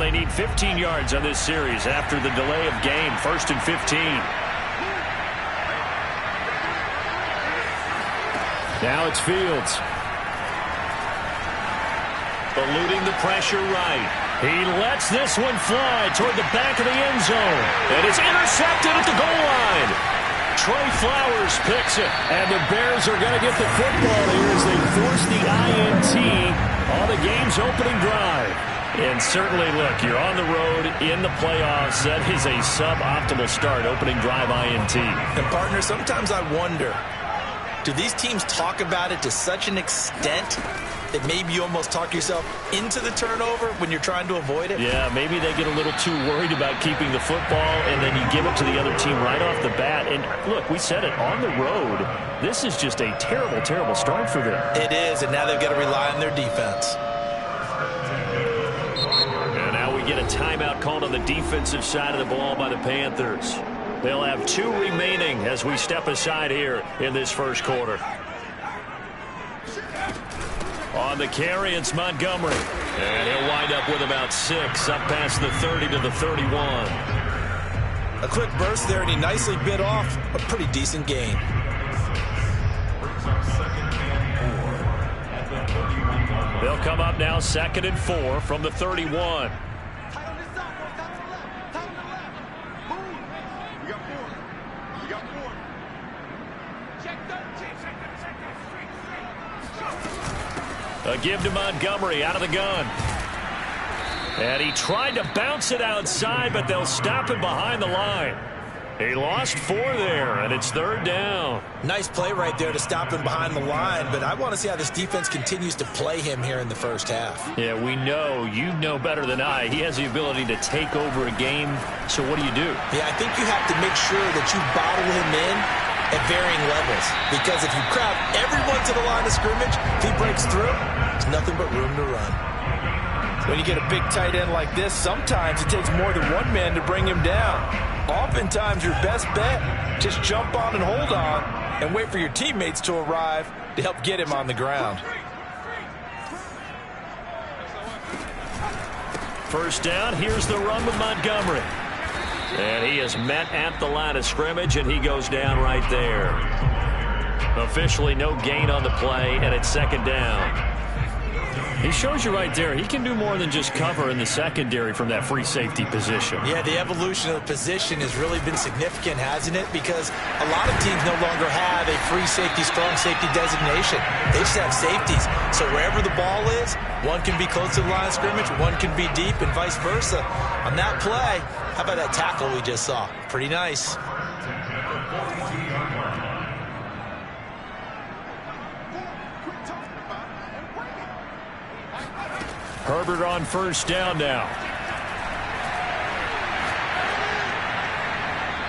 they need 15 yards on this series after the delay of game. 1st and 15. Now it's Fields. Eluding the pressure right. He lets this one fly toward the back of the end zone. And it's intercepted at the goal line. Trey Flowers picks it. And the Bears are going to get the football here as they force the INT on the game's opening drive. And certainly, look, you're on the road in the playoffs. That is a suboptimal start, opening drive INT. And, partner, sometimes I wonder, do these teams talk about it to such an extent that maybe you almost talk yourself into the turnover when you're trying to avoid it? Yeah, maybe they get a little too worried about keeping the football, and then you give it to the other team right off the bat. And, look, we said it, on the road, this is just a terrible, terrible start for them. It is, and now they've got to rely on their defense. And now we get a timeout called on the defensive side of the ball by the Panthers. They'll have 2 remaining as we step aside here in this first quarter. On the carry, it's Montgomery. And he'll wind up with about 6, up past the 30 to the 31. A quick burst there, and he nicely bit off a pretty decent gain. They'll come up now 2nd and 4 from the 31. A give to Montgomery out of the gun. And he tried to bounce it outside, but they'll stop it behind the line. He lost 4 there, and it's 3rd down. Nice play right there to stop him behind the line, but I want to see how this defense continues to play him here in the first half. Yeah, we know. You know better than I. He has the ability to take over a game, so what do you do? Yeah, I think you have to make sure that you bottle him in at varying levels, because if you crowd everyone to the line of scrimmage, if he breaks through, there's nothing but room to run. When you get a big tight end like this, sometimes it takes more than one man to bring him down. Oftentimes, your best bet, just jump on and hold on and wait for your teammates to arrive to help get him on the ground. First down, here's the run with Montgomery. And he is met at the line of scrimmage, and he goes down right there. Officially no gain on the play, and it's 2nd down. He shows you right there, he can do more than just cover in the secondary from that free safety position. Yeah, the evolution of the position has really been significant, hasn't it? Because a lot of teams no longer have a free safety, strong safety designation. They just have safeties. So wherever the ball is, one can be close to the line of scrimmage, one can be deep, and vice versa. On that play, how about that tackle we just saw? Pretty nice. Herbert on first down now.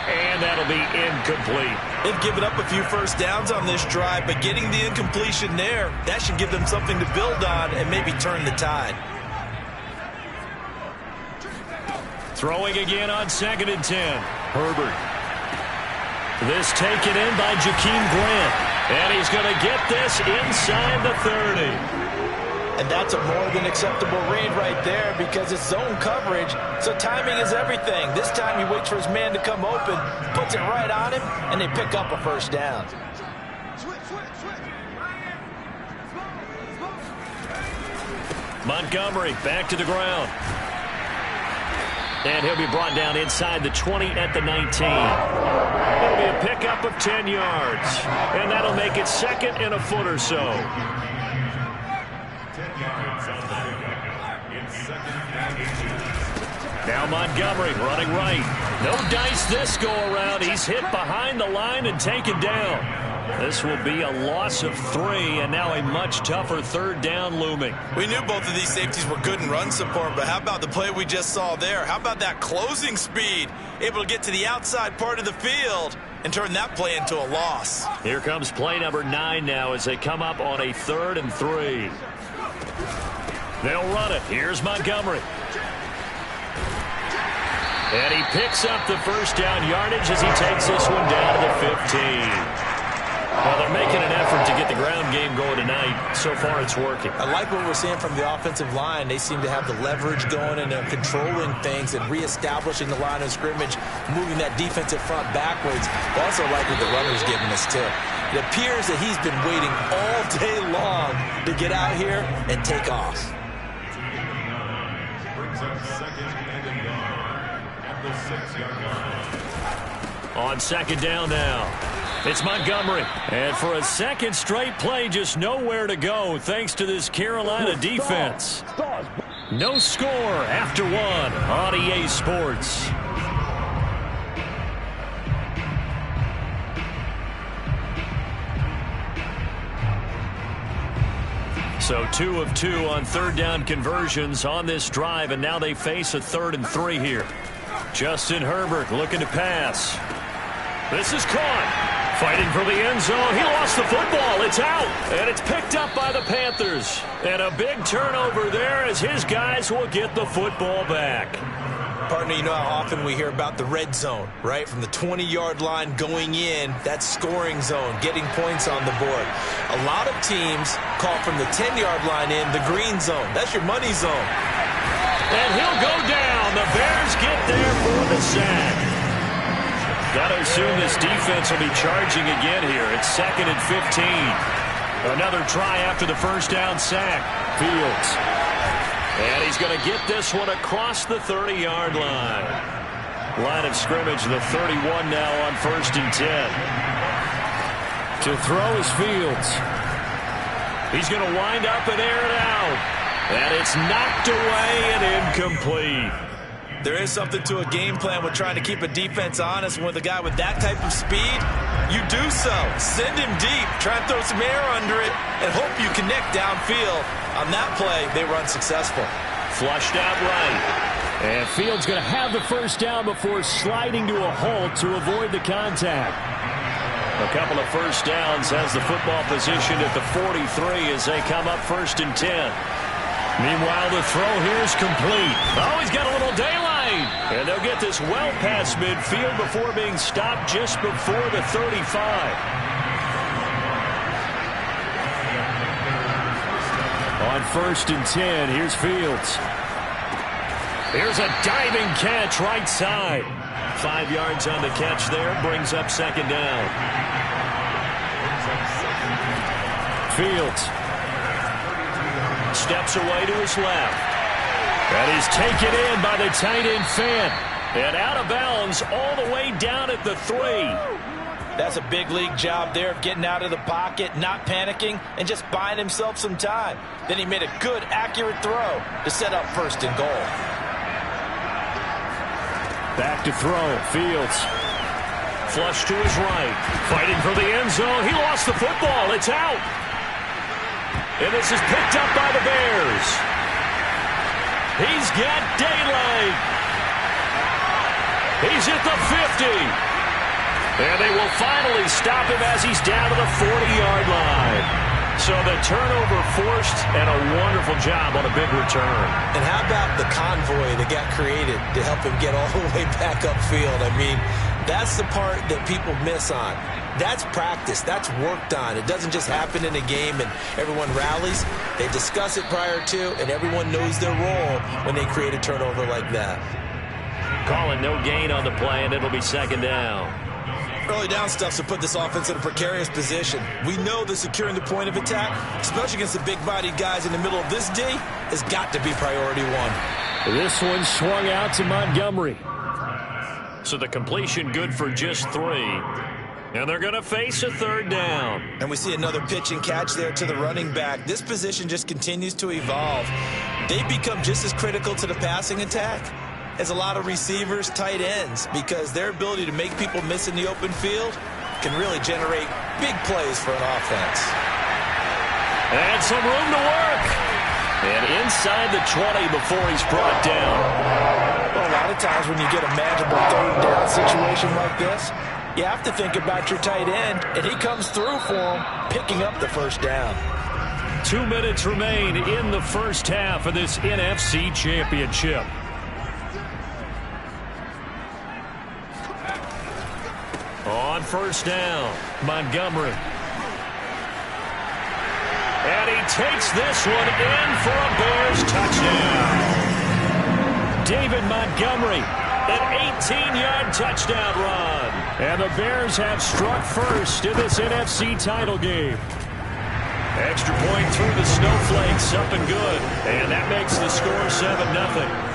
And that'll be incomplete. They've given up a few first downs on this drive, but getting the incompletion there, that should give them something to build on and maybe turn the tide. Throwing again on 2nd and 10. Herbert. This taken in by Jakeem Grant. And he's going to get this inside the 30. And that's a more than acceptable read right there because it's zone coverage, so timing is everything. This time he waits for his man to come open, puts it right on him, and they pick up a first down. Montgomery back to the ground. And he'll be brought down inside the 20 at the 19. It'll be a pickup of 10 yards. And that'll make it 2nd and a foot or so. Now Montgomery running right. No dice this go around. He's hit behind the line and taken down. This will be a loss of 3, and now a much tougher 3rd down looming. We knew both of these safeties were good in run support, but how about the play we just saw there? How about that closing speed? Able to get to the outside part of the field and turn that play into a loss. Here comes play number 9 now as they come up on a 3rd and 3. They'll run it. Here's Montgomery. And he picks up the first down yardage as he takes this one down to the 15. Well, they're making an effort to get the ground game going tonight. deep. So far, it's working. I like what we're seeing from the offensive line. They seem to have the leverage going, and they're controlling things and reestablishing the line of scrimmage, moving that defensive front backwards. I also like what the runner's giving us, too. It appears that he's been waiting all day long to get out here and take off. Brings up second and a yard at the 6-yard line. On second down now, it's Montgomery. And for a second straight play, just nowhere to go thanks to this Carolina defense. No score after one on EA Sports. So 2 of 2 on third down conversions on this drive, and now they face a 3rd and 3 here. Justin Herbert looking to pass. This is caught. Fighting for the end zone. He lost the football. It's out. And it's picked up by the Panthers. And a big turnover there as his guys will get the football back. Partner, you know how often we hear about the red zone, right? From the 20-yard line going in, that's scoring zone, getting points on the board. A lot of teams call from the 10-yard line in the green zone. That's your money zone. And he'll go down. The Bears get there for the sack. Got to assume this defense will be charging again here. It's 2nd and 15. Another try after the first down sack. Fields. And he's going to get this one across the 30-yard line. Line of scrimmage, the 31 now on 1st and 10. To throw is Fields. He's going to wind up and air it out. And it's knocked away and incomplete. There is something to a game plan with trying to keep a defense honest. With a guy with that type of speed, you do so. Send him deep. Try and throw some air under it and hope you connect downfield. On that play, they were unsuccessful. Flushed out right. And Fields going to have the first down before sliding to a halt to avoid the contact. A couple of first downs has the football positioned at the 43 as they come up 1st and 10. Meanwhile, the throw here is complete. Oh, he's got a little daylight. And they'll get this well past midfield before being stopped just before the 35. On 1st and 10, here's Fields. Here's a diving catch right side. 5 yards on the catch there, brings up 2nd down. Fields steps away to his left. And he's taken in by the tight end Fant. And out of bounds all the way down at the 3. That's a big league job there of getting out of the pocket, not panicking, and just buying himself some time. Then he made a good, accurate throw to set up 1st and goal. Back to throw. Fields. Flush to his right. Fighting for the end zone. He lost the football. It's out. And this is picked up by the Bears. He's got daylight. He's at the 50. And they will finally stop him as he's down to the 40-yard line. So the turnover forced and a wonderful job on a big return. And how about the convoy that got created to help him get all the way back upfield? I mean, that's the part that people miss on. That's practice. That's worked on. It doesn't just happen in a game and everyone rallies. They discuss it prior to, and everyone knows their role when they create a turnover like that. Calling no gain on the play, and it'll be 2nd down. Early down stuff to put this offense in a precarious position. We know that securing the point of attack, especially against the big-bodied guys in the middle of this D, has got to be priority one. This one swung out to Montgomery. So the completion good for just 3. And they're going to face a 3rd down. And we see another pitch and catch there to the running back. This position just continues to evolve. They become just as critical to the passing attack as a lot of receivers, tight ends, because their ability to make people miss in the open field can really generate big plays for an offense. And some room to work. And inside the 20 before he's brought down. Well, a lot of times when you get a manageable 3rd down situation like this, you have to think about your tight end, and he comes through for him, picking up the 1st down. 2 minutes remain in the first half of this NFC Championship. On 1st down, Montgomery. And takes this one in for a Bears touchdown. David Montgomery, an 18-yard touchdown run. And the Bears have struck first in this NFC title game. Extra point through the snowflakes, up and good. And that makes the score 7-0.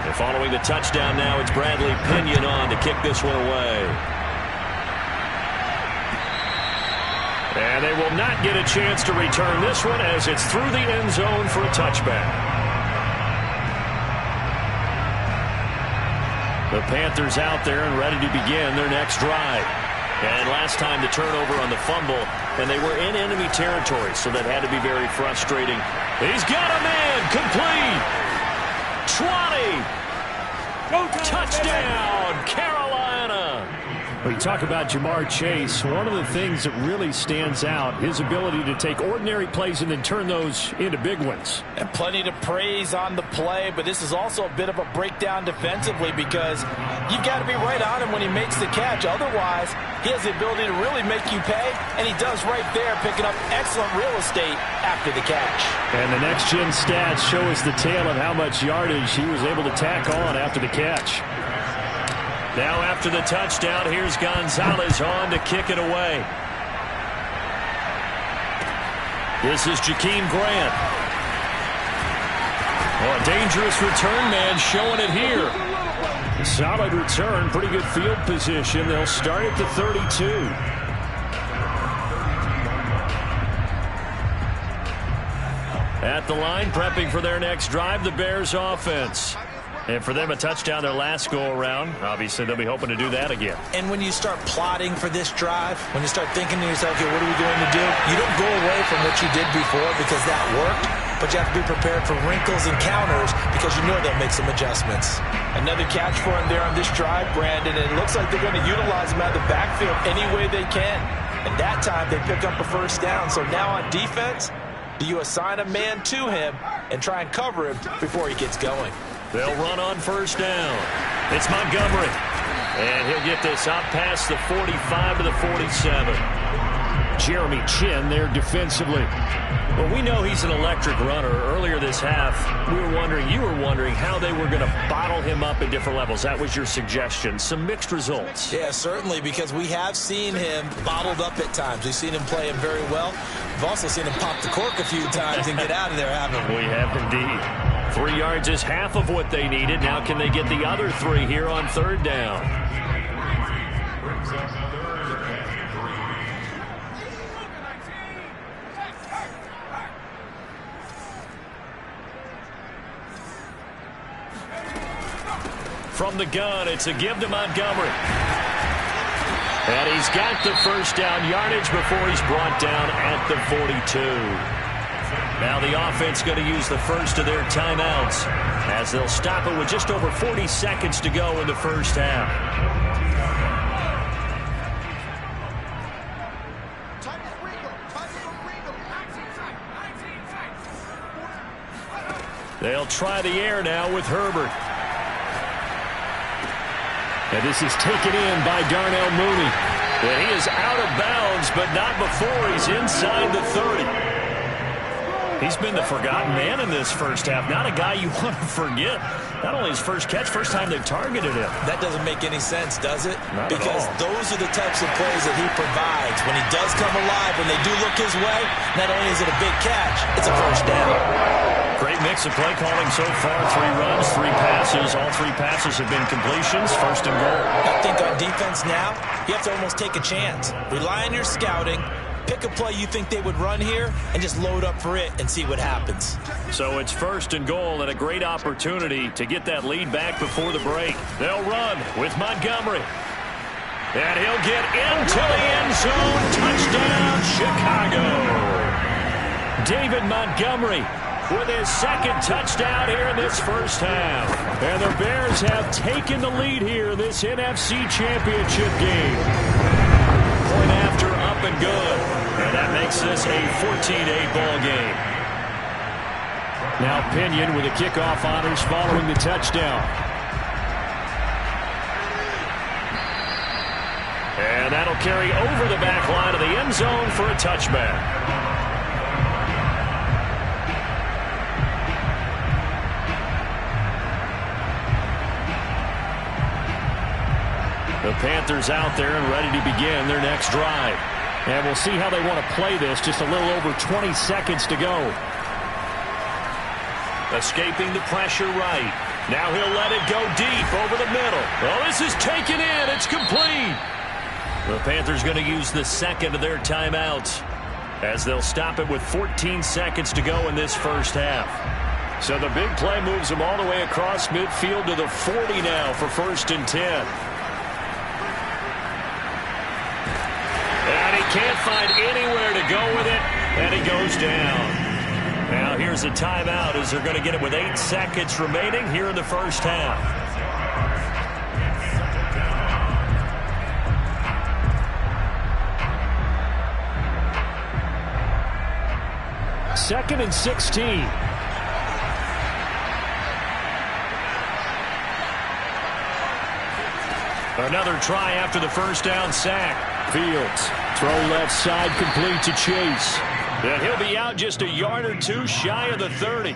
And following the touchdown now, it's Bradley Pinion on to kick this one away. And they will not get a chance to return this one as it's through the end zone for a touchback. The Panthers out there and ready to begin their next drive. And last time the turnover on the fumble, and they were in enemy territory, so that had to be very frustrating. He's got a man, complete. 20. Touchdown, Carolina. When you talk about Jamar Chase, one of the things that really stands out, his ability to take ordinary plays and then turn those into big ones. And plenty to praise on the play, but this is also a bit of a breakdown defensively because you've got to be right on him when he makes the catch. Otherwise, he has the ability to really make you pay, and he does right there, picking up excellent real estate after the catch. And the next-gen stats show us the tale of how much yardage he was able to tack on after the catch. Now after the touchdown, here's Gonzalez on to kick it away. This is Jakeem Grant. Oh, a dangerous return man showing it here. Solid return, pretty good field position. They'll start at the 32. At the line, prepping for their next drive, the Bears offense. And for them, a touchdown their last go-around. Obviously, they'll be hoping to do that again. And when you start plotting for this drive, when you start thinking to yourself, okay, what are we going to do? You don't go away from what you did before because that worked, but you have to be prepared for wrinkles and counters because you know they'll make some adjustments. Another catch for him there on this drive, Brandon, and it looks like they're going to utilize him out of the backfield any way they can. And that time, they pick up a first down. So now on defense, do you assign a man to him and try and cover him before he gets going? They'll run on first down. It's Montgomery. And he'll get this out past the 45 to the 47. Jeremy Chin there defensively. Well, we know he's an electric runner. Earlier this half, you were wondering how they were going to bottle him up at different levels. That was your suggestion. Some mixed results. Yeah, certainly, because we have seen him bottled up at times. We've seen him play him very well. We've also seen him pop the cork a few times and get out of there, haven't we? We have indeed. 3 yards is half of what they needed. Now can they get the other 3 here on third down? From the gun, it's a give to Montgomery. And he's got the first down yardage before he's brought down at the 42. Now the offense going to use the first of their timeouts as they'll stop it with just over 40 seconds to go in the first half. They'll try the air now with Herbert. And this is taken in by Darnell Mooney. And he is out of bounds, but not before he's inside the 30. He's been the forgotten man in this first half. Not a guy you want to forget. Not only his first catch, first time they've targeted him. That doesn't make any sense, does it? Not because at all. Those are the types of plays that he provides. When he does come alive, when they do look his way, not only is it a big catch, it's a first down. Great mix of play calling so far. 3 runs, 3 passes. All 3 passes have been completions. First and goal. I think on defense now, you have to almost take a chance. Rely on your scouting. Pick a play you think they would run here and just load up for it and see what happens. So it's first and goal and a great opportunity to get that lead back before the break. They'll run with Montgomery. And he'll get into the end zone. Touchdown, Chicago. David Montgomery with his second touchdown here in this first half. And the Bears have taken the lead here in this NFC Championship game. Point after, up and good. And that makes this a 14-8 ball game. Now Pinion with the kickoff honors following the touchdown. And And that'll carry over the back line of the end zone for a touchback. The Panthers out there and ready to begin their next drive. And we'll see how they want to play this. Just a little over 20 seconds to go. Escaping the pressure right. Now he'll let it go deep over the middle. Oh, this is taken in. It's complete. The Panthers going to use the second of their timeouts as they'll stop it with 14 seconds to go in this first half. So the big play moves them all the way across midfield to the 40 now for 1st and 10. And he can't find anywhere to go with it, and he goes down. Now here's a timeout as they're going to get it with 8 seconds remaining here in the first half. Second and 16. Another try after the first down sack. Fields, throw left side, complete to Chase. And he'll be out just a yard or two shy of the 30.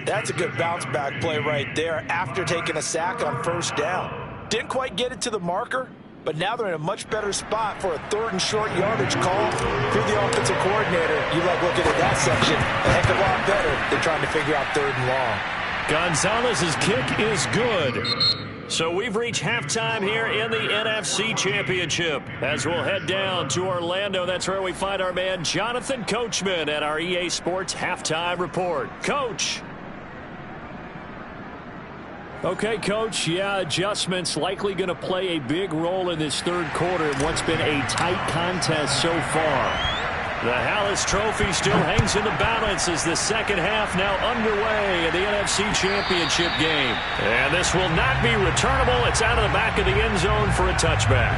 That's a good bounce back play right there after taking a sack on 1st down. Didn't quite get it to the marker, but now they're in a much better spot for a 3rd and short yardage call. Through the offensive coordinator, you like looking at that section a heck of a lot better than trying to figure out 3rd and long. Gonzalez's kick is good. So we've reached halftime here in the NFC Championship. As we'll head down to Orlando, that's where we find our man Jonathan Coachman at our EA Sports Halftime Report. Coach. Okay, Coach, yeah, adjustments likely going to play a big role in this 3rd quarter in what's been a tight contest so far. The Hallis Trophy still hangs in the balance as the second half now underway in the NFC Championship game. And this will not be returnable. It's out of the back of the end zone for a touchback.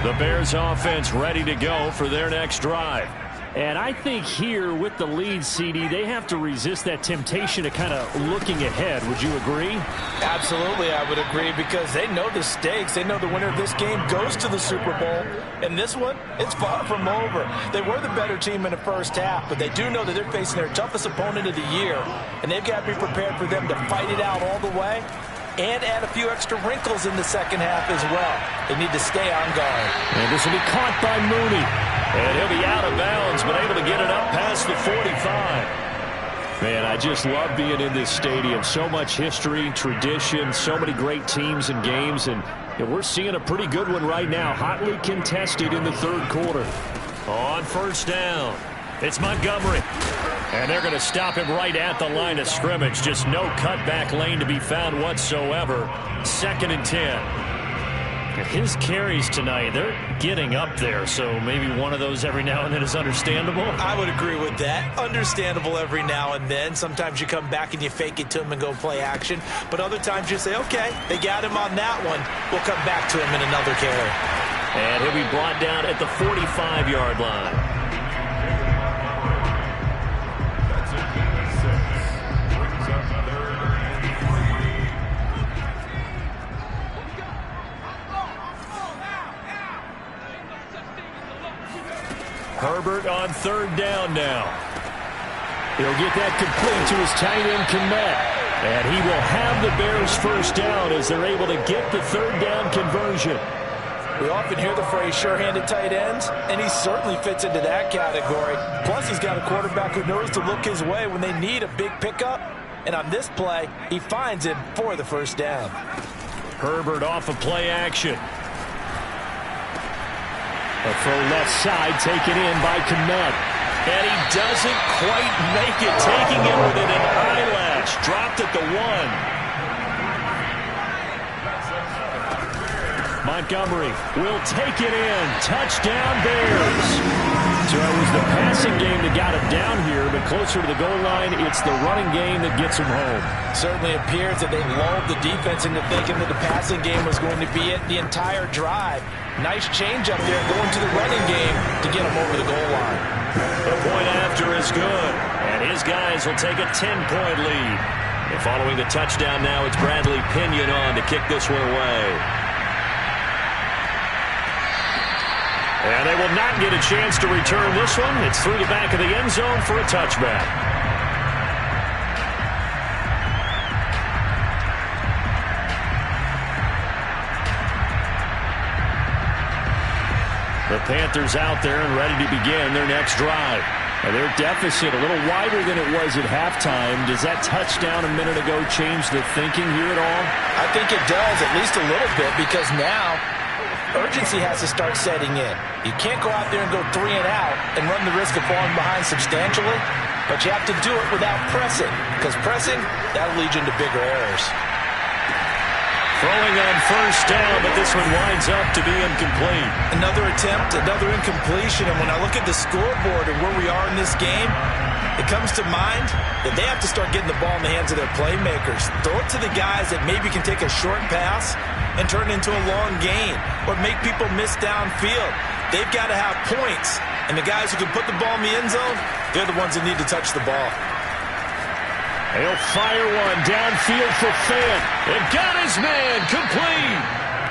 The Bears offense ready to go for their next drive. And I think here with the lead, CD, they have to resist that temptation to kind of looking ahead. Would you agree? Absolutely, I would agree, because they know the stakes. They know the winner of this game goes to the Super Bowl. And this one, it's far from over. They were the better team in the first half, but they do know that they're facing their toughest opponent of the year. And they've got to be prepared for them to fight it out all the way and add a few extra wrinkles in the second half as well. They need to stay on guard. And this will be caught by Mooney. And he'll be out of bounds, but able to get it up past the 45. Man, I just love being in this stadium. So much history, tradition, so many great teams and games. And we're seeing a pretty good one right now. Hotly contested in the 3rd quarter. On 1st down, it's Montgomery. And they're going to stop him right at the line of scrimmage. Just no cutback lane to be found whatsoever. 2nd and 10. His carries tonight, they're getting up there, so maybe one of those every now and then is understandable. I would agree with that. Understandable every now and then. Sometimes you come back and you fake it to him and go play action. But other times you say, okay, they got him on that one. We'll come back to him in another carry. And he'll be brought down at the 45-yard line. Herbert on 3rd down now. He'll get that complete to his tight end, Kmet. And he will have the Bears 1st down as they're able to get the 3rd down conversion. We often hear the phrase sure-handed tight ends, and he certainly fits into that category. Plus, he's got a quarterback who knows to look his way when they need a big pickup. And on this play, he finds him for the 1st down. Herbert off of play action. A throw left side taken in by Kmet. And he doesn't quite make it, taking it within an eyelash. Dropped at the 1. Montgomery will take it in. Touchdown, Bears. So it was the passing game that got him down here, but closer to the goal line, it's the running game that gets him home. Certainly appears that they lulled the defense into thinking that the passing game was going to be it the entire drive. Nice change up there going to the running game to get him over the goal line. The point after is good, and his guys will take a 10-point lead. And following the touchdown now, it's Bradley Pinion on to kick this one away. And they will not get a chance to return this one. It's through the back of the end zone for a touchback. The Panthers out there and ready to begin their next drive. And their deficit a little wider than it was at halftime. Does that touchdown a minute ago change the thinking here at all? I think it does, at least a little bit, because now urgency has to start setting in. You can't go out there and go 3 and out and run the risk of falling behind substantially, but you have to do it without pressing, because pressing, that'll lead you into bigger errors. Throwing on first down, but this one winds up to be incomplete. Another attempt, another incompletion, and when I look at the scoreboard and where we are in this game, it comes to mind that they have to start getting the ball in the hands of their playmakers. Throw it to the guys that maybe can take a short pass and turn it into a long gain or make people miss downfield. They've got to have points, and the guys who can put the ball in the end zone, they're the ones that need to touch the ball. He'll fire one downfield for Fant. And got his man complete.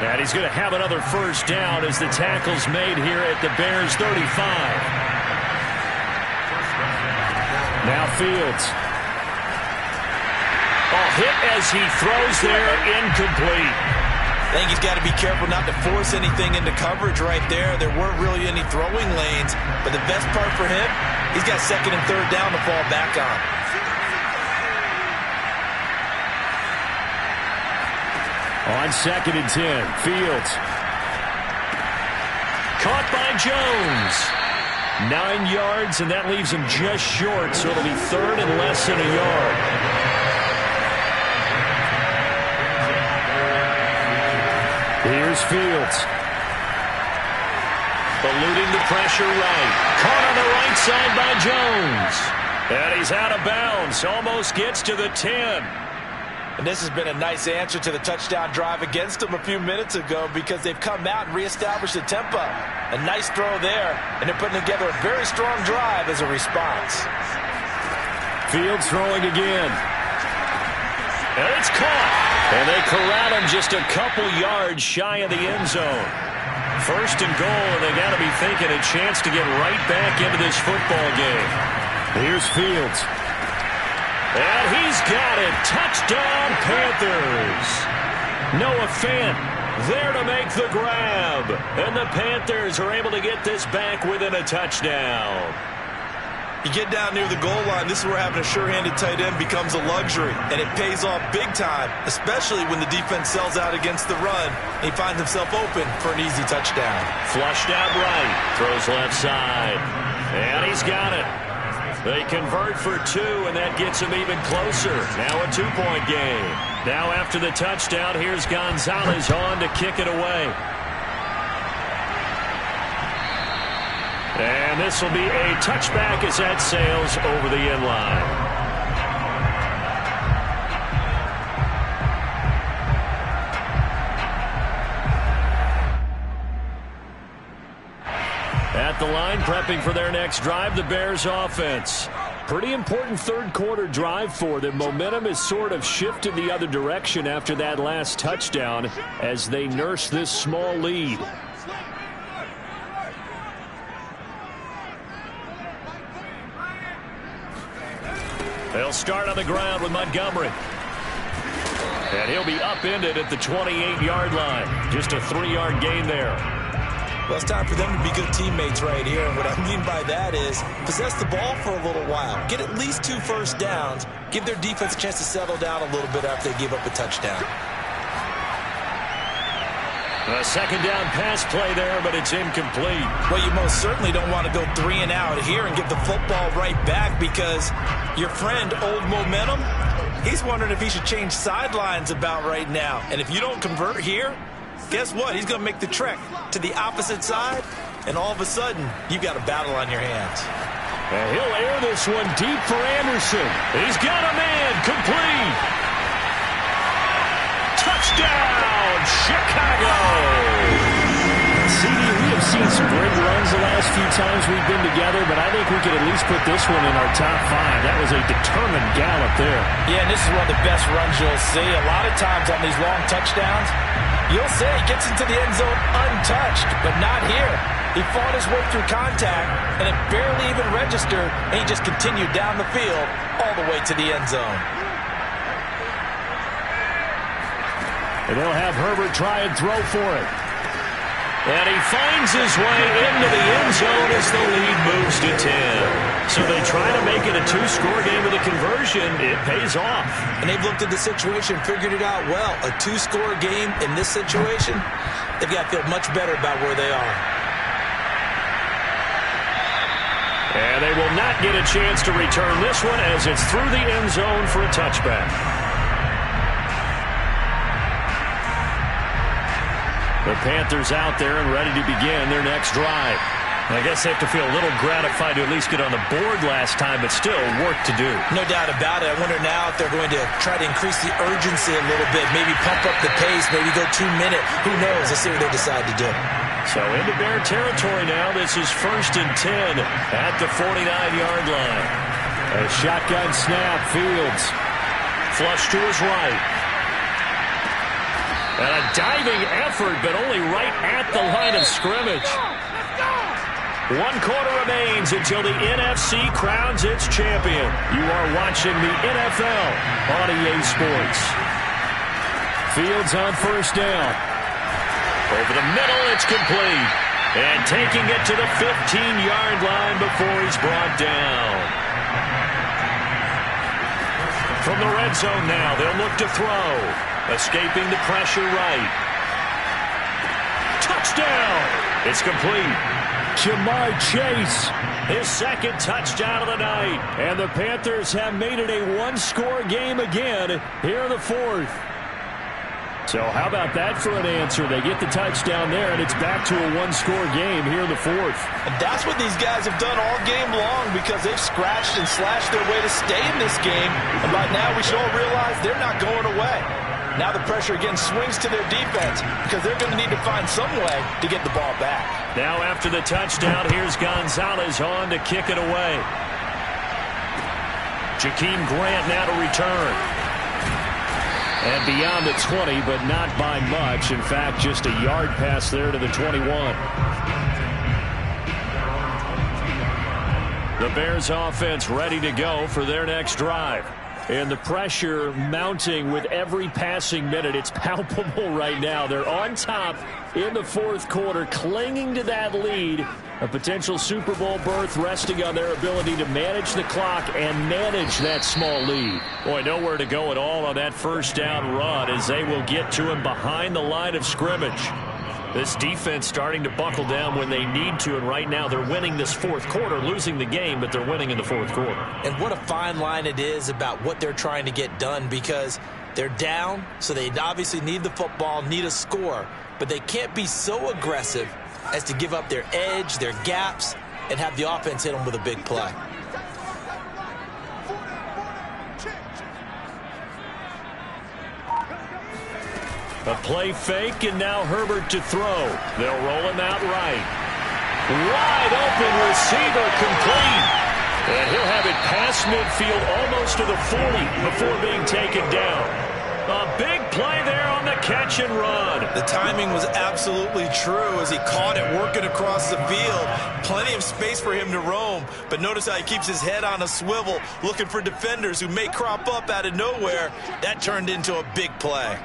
And he's going to have another first down as the tackle's made here at the Bears' 35. Now Fields. Hit as he throws there, incomplete. I think he's got to be careful not to force anything into coverage right there. There weren't really any throwing lanes, but the best part for him, he's got second and third down to fall back on. On second and 10, Fields. Caught by Jones. 9 yards, and that leaves him just short, so it'll be third and less than a yard. Here's Fields. Eluding the pressure right. Caught on the right side by Jones. And he's out of bounds. Almost gets to the 10. And this has been a nice answer to the touchdown drive against them a few minutes ago because they've come out and reestablished the tempo. A nice throw there, and they're putting together a very strong drive as a response. Fields throwing again. And it's caught. And they corral him just a couple yards shy of the end zone. First and goal, and they got to be thinking a chance to get right back into this football game. Here's Fields. And he's got it. Touchdown, Panthers. Noah Fant there to make the grab. And the Panthers are able to get this back within a touchdown. You get down near the goal line, this is where having a sure-handed tight end becomes a luxury. And it pays off big time, especially when the defense sells out against the run. And he finds himself open for an easy touchdown. Flushed out right. Throws left side. And he's got it. They convert for 2, and that gets them even closer. Now a 2-point game. Now after the touchdown, here's Gonzalez on to kick it away. And this will be a touchback as that sails over the end line. At the line, prepping for their next drive, the Bears offense. Pretty important third quarter drive for them. Momentum has sort of shifted the other direction after that last touchdown as they nurse this small lead. They'll start on the ground with Montgomery. And he'll be upended at the 28-yard line. Just a 3-yard gain there. Well, it's time for them to be good teammates right here. And what I mean by that is possess the ball for a little while. Get at least 2 first downs. Give their defense a chance to settle down a little bit after they give up a touchdown. A second down pass play there, but it's incomplete. Well, you most certainly don't want to go 3 and out here and give the football right back because your friend, Old Momentum, he's wondering if he should change sidelines about right now. And if you don't convert here, guess what? He's going to make the trek to the opposite side, and all of a sudden, you've got a battle on your hands. And he'll air this one deep for Anderson. He's got a man complete. Touchdown, Chicago. CD, we have seen seen some great runs the last few times we've been together, but I think we could at least put this one in our top 5. That was a determined gallop there. Yeah, and this is one of the best runs you'll see. A lot of times on these long touchdowns, you'll say he gets into the end zone untouched, but not here. He fought his way through contact, and it barely even registered, and he just continued down the field all the way to the end zone. And they'll have Herbert try and throw for it. And he finds his way into the end zone as the lead moves to 10. So they try to make it a 2-score game with a conversion. It pays off. And they've looked at the situation, figured it out well. A 2-score game in this situation, they've got to feel much better about where they are. And they will not get a chance to return this one as it's through the end zone for a touchback. The Panthers out there and ready to begin their next drive. I guess they have to feel a little gratified to at least get on the board last time, but still work to do. No doubt about it. I wonder now if they're going to try to increase the urgency a little bit, maybe pump up the pace, maybe go 2-minute. Who knows? Let's see what they decide to do. So into Bear territory now. This is 1st and 10 at the 49-yard line. A shotgun snap, Fields. Flush to his right. And a diving effort, but only right at the line of scrimmage. 1 quarter remains until the NFC crowns its champion. You are watching the NFL on EA Sports. Fields on 1st down. Over the middle, it's complete. And taking it to the 15-yard line before he's brought down. From the red zone now, they'll look to throw. Escaping the pressure right. Touchdown! It's complete. Jamar Chase. His 2nd touchdown of the night. And the Panthers have made it a 1-score game again here in the 4th. So how about that for an answer? They get the touchdown there, and it's back to a 1-score game here in the 4th. And that's what these guys have done all game long because they've scratched and slashed their way to stay in this game. And by now we should all realize they're not going away. Now the pressure again swings to their defense because they're going to need to find some way to get the ball back. Now after the touchdown, here's Gonzalez on to kick it away. Jakeem Grant now to return. And beyond the 20, but not by much. In fact, just a yard pass there to the 21. The Bears offense ready to go for their next drive. And the pressure mounting with every passing minute. It's palpable right now. They're on top in the 4th quarter, clinging to that lead. A potential Super Bowl berth resting on their ability to manage the clock and manage that small lead. Boy, nowhere to go at all on that 1st down run as they will get to him behind the line of scrimmage. This defense starting to buckle down when they need to, and right now they're winning this 4th quarter, losing the game, but they're winning in the 4th quarter. And what a fine line it is about what they're trying to get done because they're down, so they obviously need the football, need a score, but they can't be so aggressive as to give up their edge, their gaps, and have the offense hit them with a big play. A play fake, and now Herbert to throw. They'll roll him out right. Wide open receiver complete. And he'll have it past midfield almost to the 40 before being taken down. A big play there on the catch and run. The timing was absolutely true as he caught it working across the field. Plenty of space for him to roam, but notice how he keeps his head on a swivel looking for defenders who may crop up out of nowhere. That turned into a big play.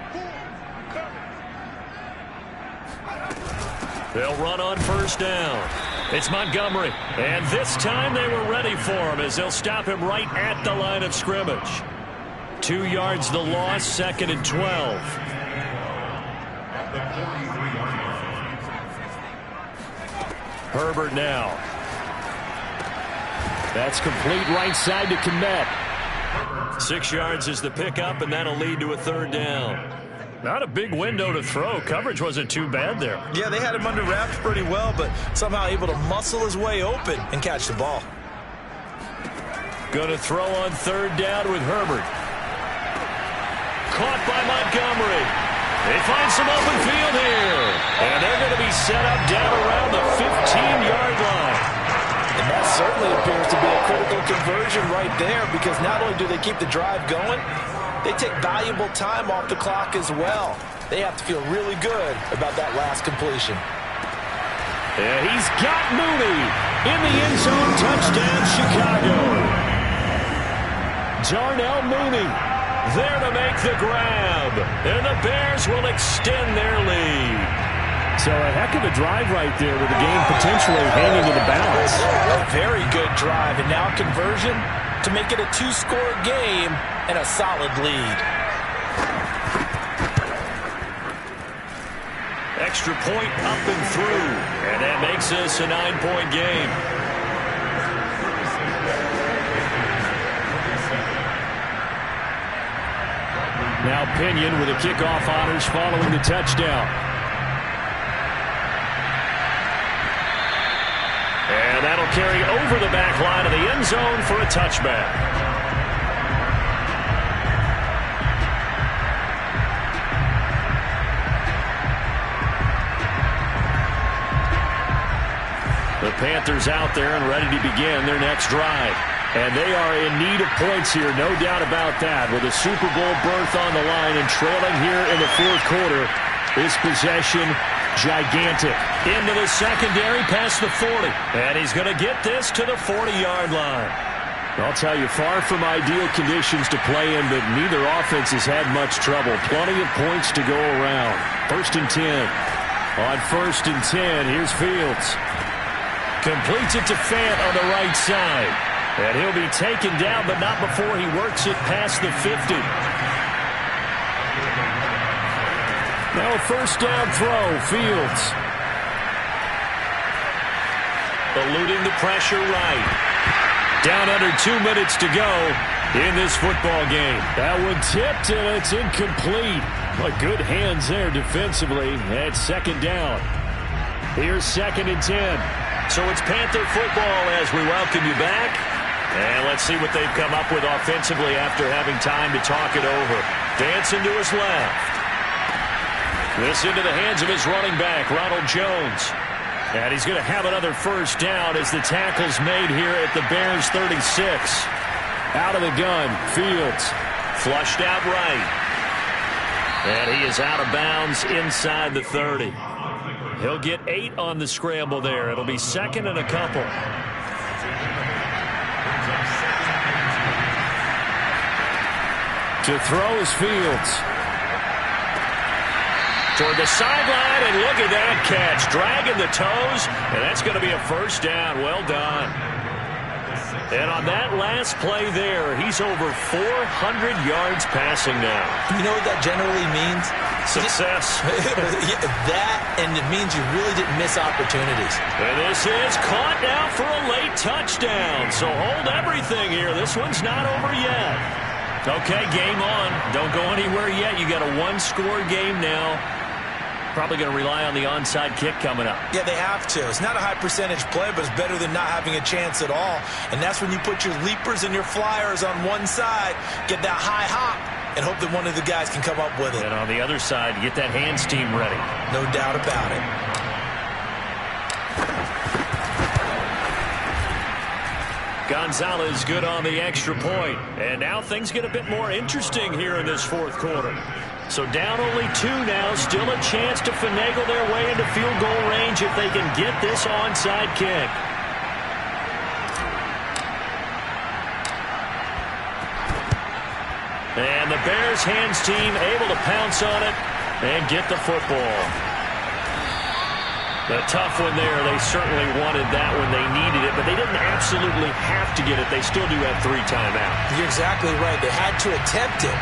They'll run on 1st down. It's Montgomery. And this time they were ready for him as they'll stop him right at the line of scrimmage. 2 yards the loss, 2nd and 12. Herbert now. That's complete right side to Kmet. 6 yards is the pickup, and that'll lead to a 3rd down. Not a big window to throw. Coverage wasn't too bad there. Yeah, they had him under wraps pretty well, but somehow able to muscle his way open and catch the ball. Going to throw on 3rd down with Herbert. Caught by Montgomery. They find some open field here. And they're going to be set up down around the 15-yard line. And that certainly appears to be a critical conversion right there, because not only do they keep the drive going, they take valuable time off the clock as well. They have to feel really good about that last completion. And he's got Mooney in the end zone. Touchdown, Chicago. Darnell Mooney there to make the grab. And the Bears will extend their lead. So a heck of a drive right there with the game potentially hanging in the balance. A very good drive, and now conversion to make it a 2-score game and a solid lead. Extra point up and through, and that makes this a 9-point game. Now Pinion with the kickoff honors following the touchdown. And that'll carry over the back line of the end zone for a touchback. The Panthers out there and ready to begin their next drive. And they are in need of points here, no doubt about that. With a Super Bowl berth on the line and trailing here in the fourth quarter, this possession gigantic. Into the secondary, past the 40. And he's going to get this to the 40-yard line. I'll tell you, far from ideal conditions to play in, but neither offense has had much trouble. Plenty of points to go around. 1st and 10. On 1st and 10, here's Fields. Completes it to Fant on the right side. And he'll be taken down, but not before he works it past the 50. Now a 1st down throw, Fields. Eluding the pressure right. Down under 2 minutes to go in this football game. That one tipped, and it's incomplete. But good hands there defensively at 2nd down. Here's 2nd and 10. So it's Panther football as we welcome you back. And let's see what they've come up with offensively after having time to talk it over. Dancing to his left. This into the hands of his running back, Ronald Jones. And he's going to have another 1st down as the tackle's made here at the Bears 36. Out of the gun, Fields. Flushed out right. And he is out of bounds inside the 30. He'll get 8 on the scramble there. It'll be 2nd and a couple. To throw is Fields. Toward the sideline, and look at that catch. Dragging the toes, and that's going to be a 1st down. Well done. And on that last play there, he's over 400 yards passing now. You know what that generally means? Success. That, and it means you really didn't miss opportunities. And this is caught now for a late touchdown. So hold everything here. This one's not over yet. Okay, game on. Don't go anywhere yet. You got a 1-score game now. Probably going to rely on the onside kick coming up. Yeah, they have to. It's not a high percentage play, but it's better than not having a chance at all. And that's when you put your leapers and your flyers on one side, get that high hop, and hope that one of the guys can come up with it. And on the other side, get that hands team ready. No doubt about it. Gonzalez good on the extra point. And now things get a bit more interesting here in this fourth quarter. So down only 2 now. Still a chance to finagle their way into field goal range if they can get this onside kick. And the Bears hands team able to pounce on it and get the football. The tough one there. They certainly wanted that when they needed it, but they didn't absolutely have to get it. They still do have 3 timeouts. You're exactly right. They had to attempt it.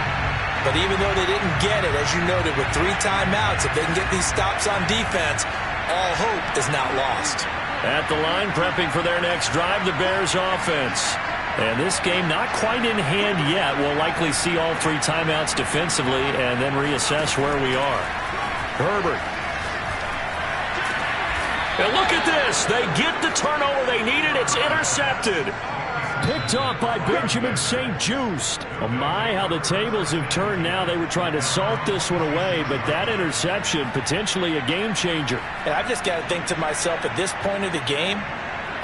But even though they didn't get it, as you noted, with 3 timeouts, if they can get these stops on defense, all hope is not lost. At the line, prepping for their next drive, the Bears offense. And this game not quite in hand yet. We'll likely see all 3 timeouts defensively and then reassess where we are. Herbert. And look at this. They get the turnover they needed. It's intercepted. Picked off by Benjamin St-Juste. Oh, my, how the tables have turned now. They were trying to salt this one away, but that interception, potentially a game changer. And I've just got to think to myself, at this point of the game,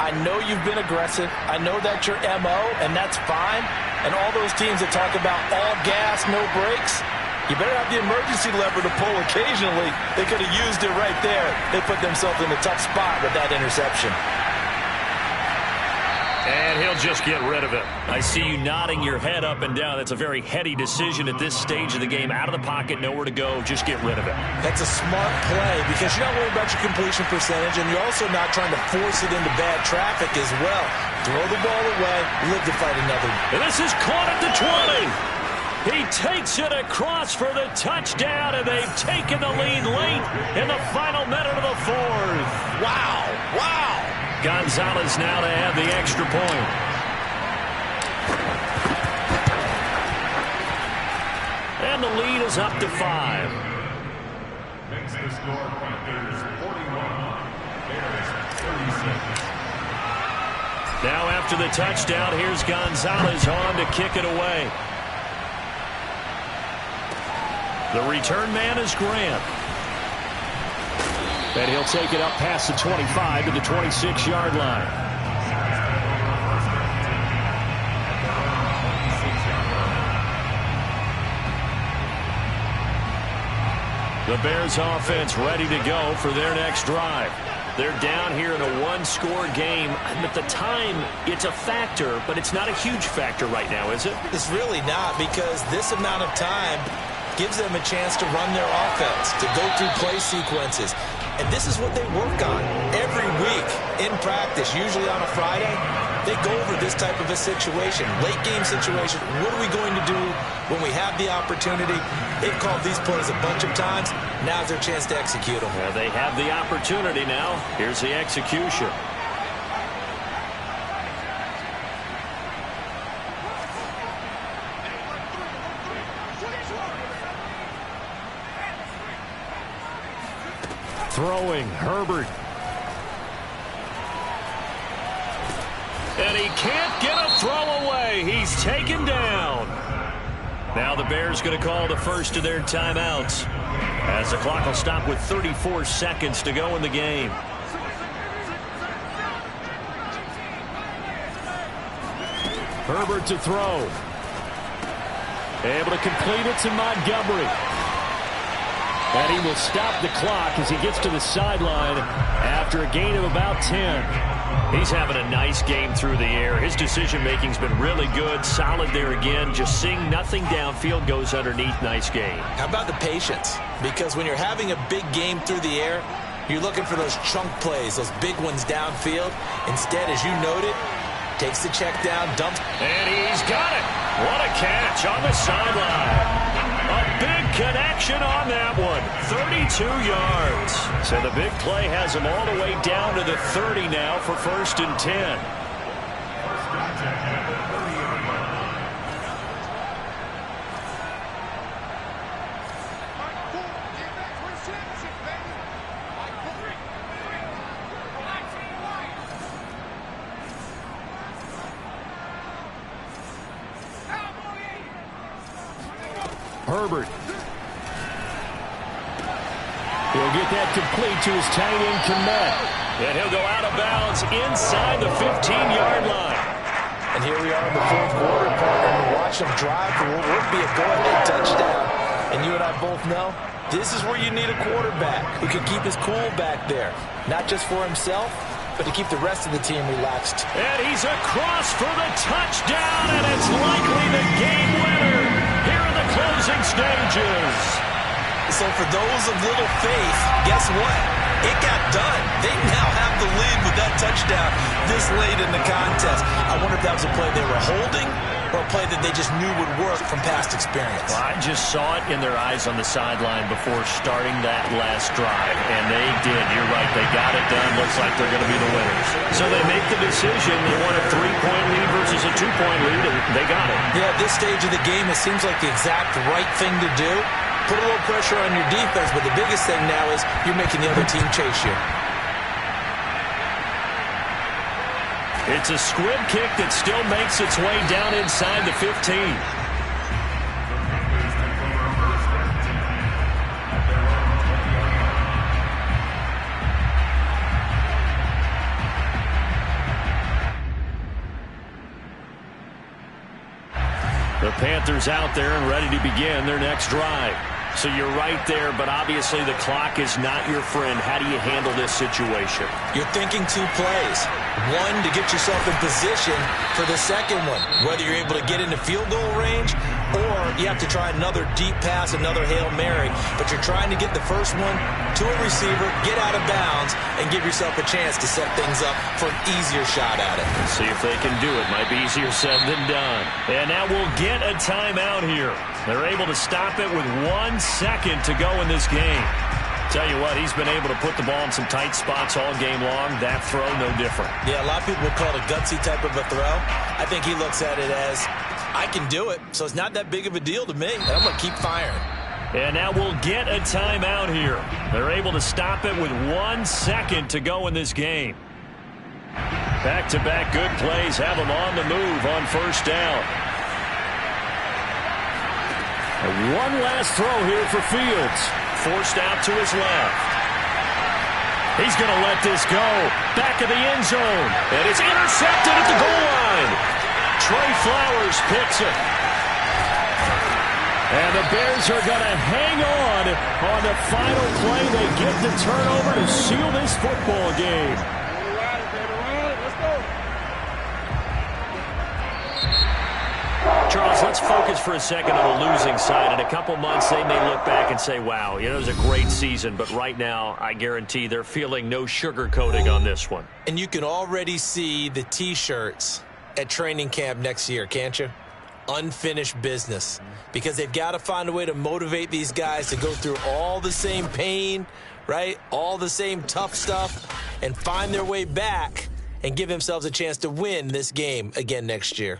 I know you've been aggressive. I know that's your MO, and that's fine. And all those teams that talk about all gas, no brakes, you better have the emergency lever to pull occasionally. They could have used it right there. They put themselves in a tough spot with that interception. And he'll just get rid of it. I see you nodding your head up and down. That's a very heady decision at this stage of the game. Out of the pocket, nowhere to go. Just get rid of it. That's a smart play because you're not worried about your completion percentage, and you're also not trying to force it into bad traffic as well. Throw the ball away, live to fight another. And this is caught at the 20. He takes it across for the touchdown, and they've taken the lead late in the final minute of the fourth. Wow, wow. Gonzalez now to add the extra point. And the lead is up to 5. Makes the score Panthers 41, Bears 36. Now after the touchdown, here's Gonzalez on to kick it away. The return man is Grant. And he'll take it up past the 25 to the 26-yard line. The Bears offense ready to go for their next drive. They're down here in a one-score game. At the time, it's a factor, but it's not a huge factor right now, is it? It's really not, because this amount of time gives them a chance to run their offense, to go through play sequences. And this is what they work on every week in practice, usually on a Friday. They go over this type of a situation, late game situation. What are we going to do when we have the opportunity? They've called these plays a bunch of times. Now's their chance to execute them. Well, they have the opportunity now. Here's the execution. Throwing, Herbert. And he can't get a throw away. He's taken down. Now the Bears going to call the first of their timeouts, as the clock will stop with 34 seconds to go in the game. Herbert to throw. Able to complete it to Montgomery. And he will stop the clock as he gets to the sideline after a gain of about 10. He's having a nice game through the air. His decision-making's been really good. Solid there again. Just seeing nothing downfield goes underneath. Nice game. How about the patience? Because when you're having a big game through the air, you're looking for those chunk plays, those big ones downfield. Instead, as you noted, takes the check down, dumps. And he's got it. What a catch on the sideline. A big connection on that one. 32 yards. So the big play has him all the way down to the 30 now for 1st and 10. Herbert. He'll get that complete to his tight end, Kmet. And he'll go out of bounds inside the 15-yard line. And here we are in the fourth quarter, partner, to watch them drive for what would be a go-ahead touchdown. And you and I both know this is where you need a quarterback who can keep his cool back there, not just for himself, but to keep the rest of the team relaxed. And he's across for the touchdown, and it's likely the game winner here in the closing stages. So for those of little faith, guess what? It got done. They now have the lead with that touchdown this late in the contest. I wonder if that was a play they were holding or a play that they just knew would work from past experience. Well, I just saw it in their eyes on the sideline before starting that last drive, and they did. You're right. They got it done. Looks like they're going to be the winners. So they make the decision. They want a 3-point lead versus a 2-point lead, and they got it. Yeah, at this stage of the game, it seems like the exact right thing to do. Put a little pressure on your defense, but the biggest thing now is you're making the other team chase you. It's a squib kick that still makes its way down inside the 15. The Panthers out there and ready to begin their next drive. So you're right there, but obviously the clock is not your friend. How do you handle this situation? You're thinking 2 plays. One, to get yourself in position for the second one, whether you're able to get into field goal range or you have to try another deep pass, another Hail Mary, but you're trying to get the first one to a receiver, get out of bounds, and give yourself a chance to set things up for an easier shot at it. See if they can do it. Might be easier said than done. And now we'll get a timeout here. They're able to stop it with 1 second to go in this game. Tell you what, he's been able to put the ball in some tight spots all game long. That throw, no different. Yeah, a lot of people would call it a gutsy type of a throw. I think he looks at it as, I can do it, so it's not that big of a deal to me, and I'm going to keep firing. And now we'll get a timeout here. They're able to stop it with 1 second to go in this game. Back-to-back good plays have them on the move on first down. And one last throw here for Fields. Forced out to his left. He's going to let this go. Back of the end zone. And it's intercepted at the goal line. Trey Flowers picks it. And the Bears are going to hang on the final play. They get the turnover to seal this football game. Charles, let's focus for a second on the losing side. In a couple months, they may look back and say, wow, it was a great season. But right now, I guarantee they're feeling no sugarcoating on this one. And you can already see the T-shirts at training camp next year, can't you? Unfinished business. Because they've got to find a way to motivate these guys to go through all the same pain, right? All the same tough stuff, and find their way back and give themselves a chance to win this game again next year.